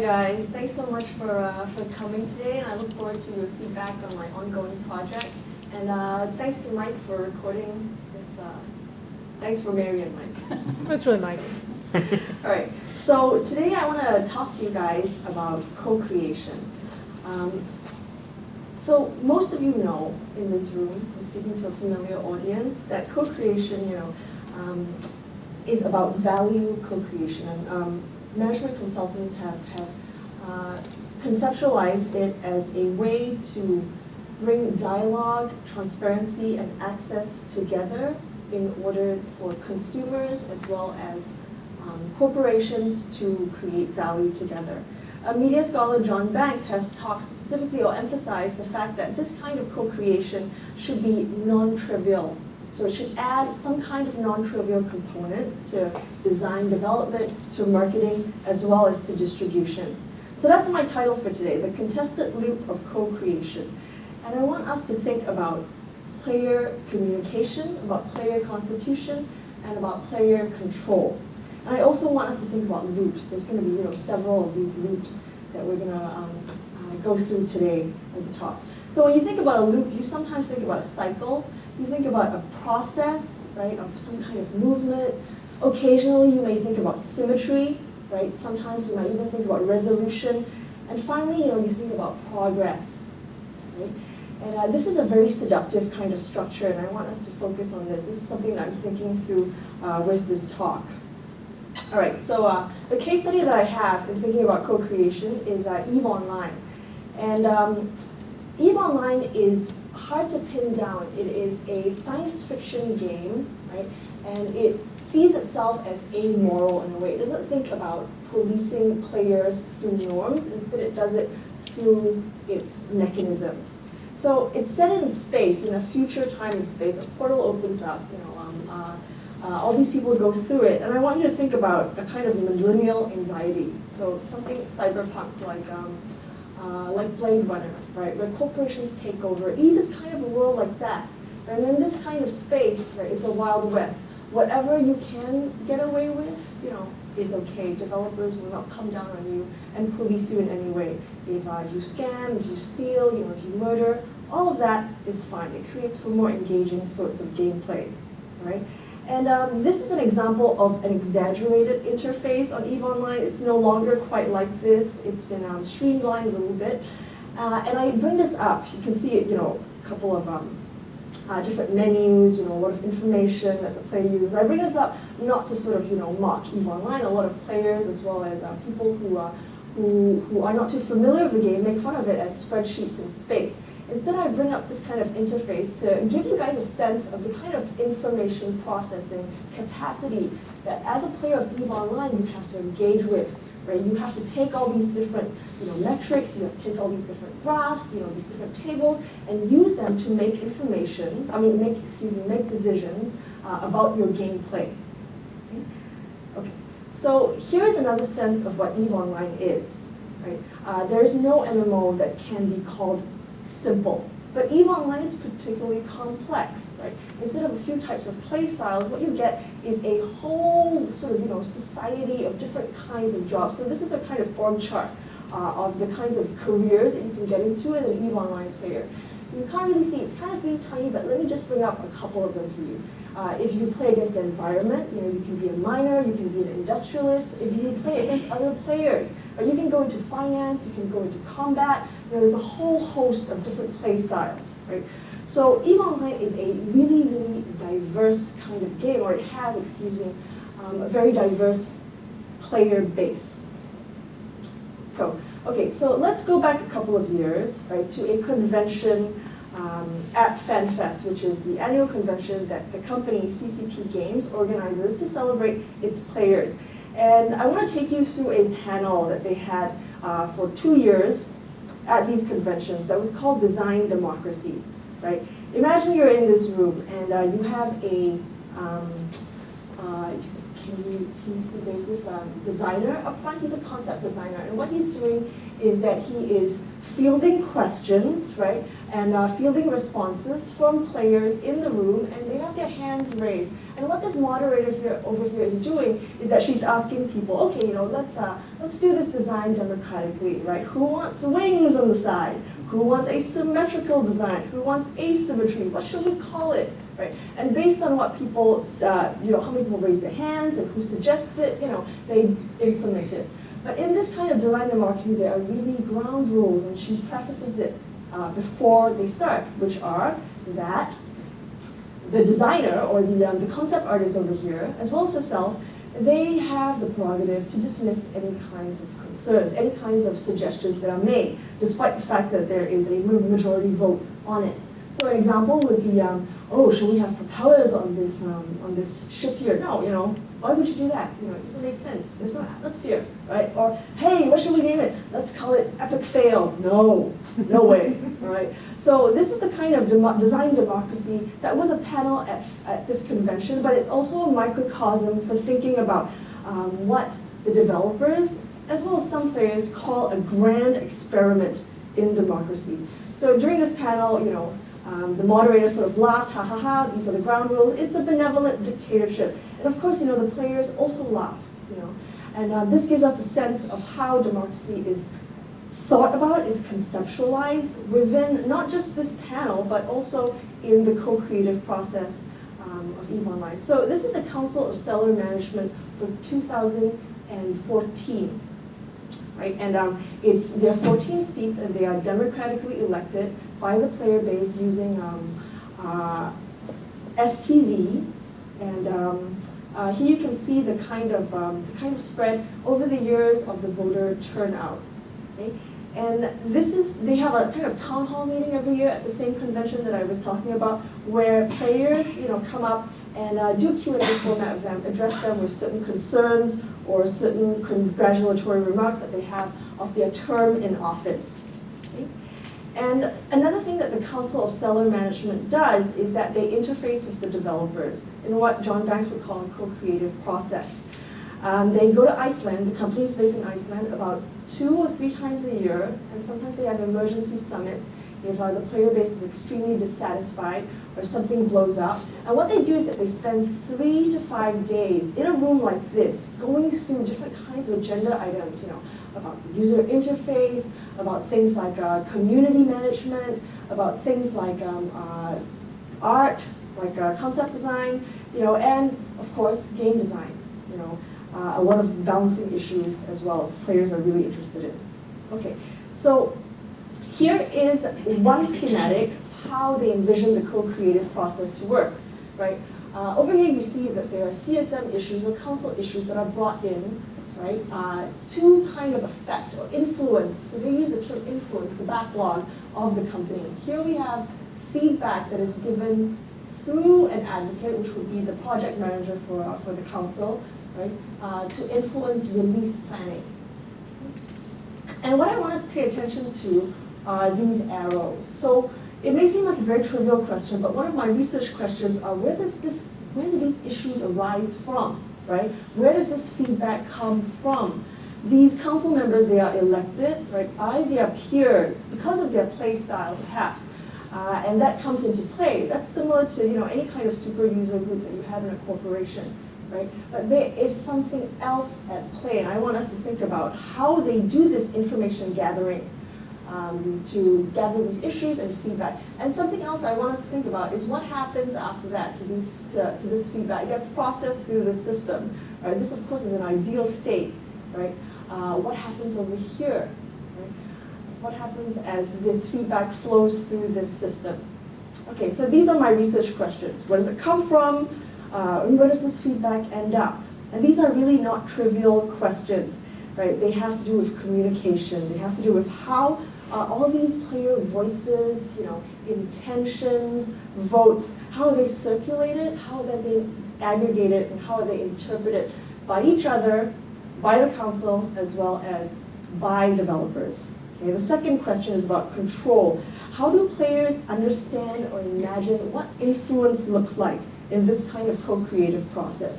Guys, thanks so much for coming today, and I look forward to your feedback on my ongoing project. And thanks to Mike for recording this. Thanks for Mary and Mike. That's really Mike. All right, so today I want to talk to you guys about co-creation. So most of you know in this room, I'm speaking to a familiar audience, that co-creation, is about value co-creation. And management consultants have conceptualized it as a way to bring dialogue, transparency, and access together in order for consumers as well as corporations to create value together. Media scholar John Banks has talked specifically or emphasized the fact that this kind of co-creation should be non-trivial. So it should add some kind of non-trivial component to design development, to marketing, as well as to distribution. So that's my title for today, the contested loop of co-creation. And I want us to think about player communication, about player constitution, and about player control. And I also want us to think about loops. There's going to be several of these loops that we're going to go through today at the talk. So when you think about a loop, you sometimes think about a cycle. You think about a process, right, of some kind of movement. Occasionally, you may think about symmetry, right? Sometimes you might even think about resolution. And finally, you think about progress, right? And this is a very seductive kind of structure, and I want us to focus on this. This is something that I'm thinking through with this talk. All right, so the case study that I have in thinking about co-creation is EVE Online. And EVE Online is hard to pin down. It is a science fiction game, right? And it sees itself as amoral in a way. It doesn't think about policing players through norms. Instead, it does it through its mechanisms. So it's set in space, in a future time and space. A portal opens up, all these people go through it. And I want you to think about a kind of millennial anxiety. So something cyberpunk like Blade Runner, right, where corporations take over. EVE is kind of a world like that. And in this kind of space, right, it's a Wild West. Whatever you can get away with, is okay. Developers will not come down on you and police you in any way. If you scam, if you steal, if you murder, all of that is fine. It creates for more engaging sorts of gameplay, right? And this is an example of an exaggerated interface on EVE Online. It's no longer quite like this. It's been streamlined a little bit. And I bring this up. You can see it, a couple of different menus, a lot of information that the player uses. I bring this up not to sort of, mock EVE Online. A lot of players, as well as people who are not too familiar with the game, make fun of it as spreadsheets in space. Instead, I bring up this kind of interface to give you guys a sense of the kind of information processing capacity that as a player of EVE Online you have to engage with, right? You have to take all these different metrics, you have to take all these different graphs, these different tables, and use them to make make decisions about your gameplay. Okay, so here's another sense of what EVE Online is, right? There's no MMO that can be called simple. But EVE Online is particularly complex, right? Instead of a few types of play styles, what you get is a whole sort of, society of different kinds of jobs. So this is a kind of org chart of the kinds of careers that you can get into as an EVE Online player. So you can't really see, it's kind of really tiny, but let me just bring up a couple of them for you. If you play against the environment, you can be a miner, you can be an industrialist. If you play against other players, or you can go into finance, you can go into combat. There's a whole host of different play styles, right? So EVE Online is a really, really diverse kind of game, or it has, a very diverse player base. Cool. Okay, so let's go back a couple of years, right, to a convention at FanFest, which is the annual convention that the company CCP Games organizes to celebrate its players. And I want to take you through a panel that they had for 2 years at these conventions that was called Design Democracy, right? Imagine you're in this room and you have a, can you see there's this designer up front. He's a concept designer, and what he's doing is that he is fielding questions, right, and fielding responses from players in the room, and they have their hands raised. And what this moderator over here is doing is that she's asking people, okay, let's do this design democratically, right? Who wants wings on the side? Who wants a symmetrical design? Who wants asymmetry? What should we call it, right? And based on what people, how many people raise their hands and who suggests it, they implement it. But in this kind of design democracy, there are really ground rules, and she prefaces it before they start, which are that the designer or the concept artist over here, as well as herself, they have the prerogative to dismiss any kinds of concerns, any kinds of suggestions that are made, despite the fact that there is a majority vote on it. So an example would be, oh, should we have propellers on this ship here? No, why would you do that? It doesn't make sense. There's no atmosphere, right? Or, hey, what should we name it? Let's call it Epic Fail. No way, right? So this is the kind of design democracy that was a panel at this convention, but it's also a microcosm for thinking about what the developers, as well as some players, call a grand experiment in democracy. So during this panel, the moderator sort of laughed, ha ha ha, these are the ground rules. It's a benevolent dictatorship. And of course, the players also laughed, And this gives us a sense of how democracy is thought about, is conceptualized within not just this panel, but also in the co-creative process of EVE Online. So this is the Council of Stellar Management for 2014. Right? And it's there are 14 seats, and they are democratically elected by the player base using STV. And here you can see the kind of spread over the years of the voter turnout. Okay? And they have a kind of town hall meeting every year at the same convention that I was talking about, where players come up and do Q&A format with them, address them with certain concerns or certain congratulatory remarks that they have of their term in office. Okay? And another thing that the Council of Stellar Management does is that they interface with the developers in what John Banks would call a co-creative process. They go to Iceland, the company is based in Iceland, about 2 or 3 times a year, and sometimes they have emergency summits if the player base is extremely dissatisfied or something blows up. And what they do is that they spend 3 to 5 days in a room like this, going through different kinds of agenda items, about the user interface, about things like community management, about things like art, like concept design, and of course game design. A lot of balancing issues as well. Players are really interested in. Okay, so here is one schematic of how they envision the co-creative process to work, right? Over here you see that there are CSM issues or council issues that are brought in, right, to kind of affect or influence. So they use the term influence, the backlog of the company. Here we have feedback that is given through an advocate, which would be the project manager for the council, right, to influence release planning. And what I want us to pay attention to are these arrows. So it may seem like a very trivial question, but one of my research questions are where do these issues arise from, right? Where does this feedback come from? These council members, they are elected, right, by their peers because of their play style, perhaps. And that comes into play. That's similar to any kind of super user group that you have in a corporation, right? But there is something else at play, and I want us to think about how they do this information gathering to gather these issues and feedback. And something else I want us to think about is what happens after that to this feedback. It gets processed through the system. Right? This, of course, is an ideal state, right? What happens over here? Right? What happens as this feedback flows through this system? Okay, so these are my research questions. Where does it come from? Where does this feedback end up? And these are really not trivial questions, right? They have to do with communication. They have to do with how all of these player voices, intentions, votes, how are they circulated, how are they aggregated, and how are they interpreted by each other, by the council, as well as by developers. Okay, the second question is about control. How do players understand or imagine what influence looks like in this kind of co-creative process?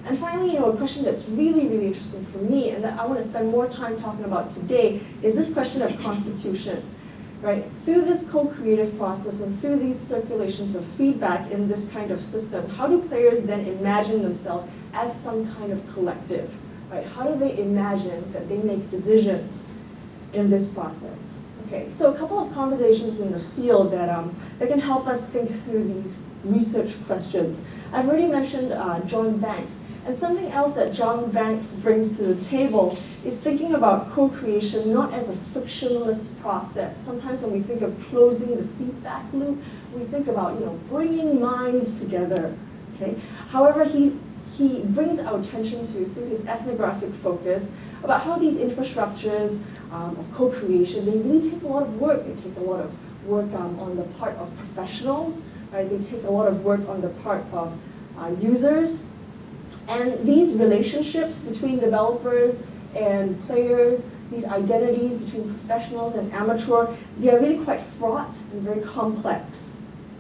And finally, a question that's really, really interesting for me and that I want to spend more time talking about today is this question of constitution. right? Through this co-creative process and through these circulations of feedback in this kind of system, how do players then imagine themselves as some kind of collective, right? How do they imagine that they make decisions in this process? Okay, so a couple of conversations in the field that can help us think through these research questions. I've already mentioned John Banks. And something else that John Banks brings to the table is thinking about co-creation not as a frictionless process. Sometimes when we think of closing the feedback loop, we think about bringing minds together. Okay. However, he brings our attention to, through his ethnographic focus, about how these infrastructures of co-creation, they really take a lot of work. They take a lot of work on the part of professionals, right? They take a lot of work on the part of users. And these relationships between developers and players, these identities between professionals and amateur, they are really quite fraught and very complex.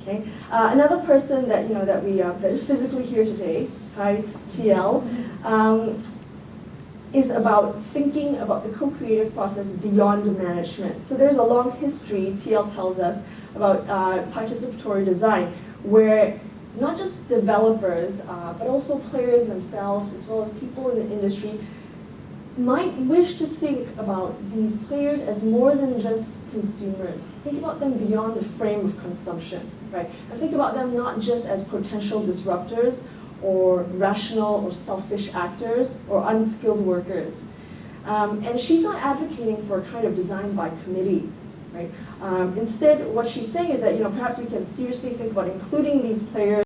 Okay. Another person that that is physically here today, hi TL, is about thinking about the co-creative process beyond management. So there's a long history, TL tells us, about participatory design, where not just developers, but also players themselves, as well as people in the industry, might wish to think about these players as more than just consumers. Think about them beyond the frame of consumption, right? And think about them not just as potential disruptors, or rational or selfish actors, or unskilled workers. And she's not advocating for a kind of design by committee, right? Instead, what she's saying is that perhaps we can seriously think about including these players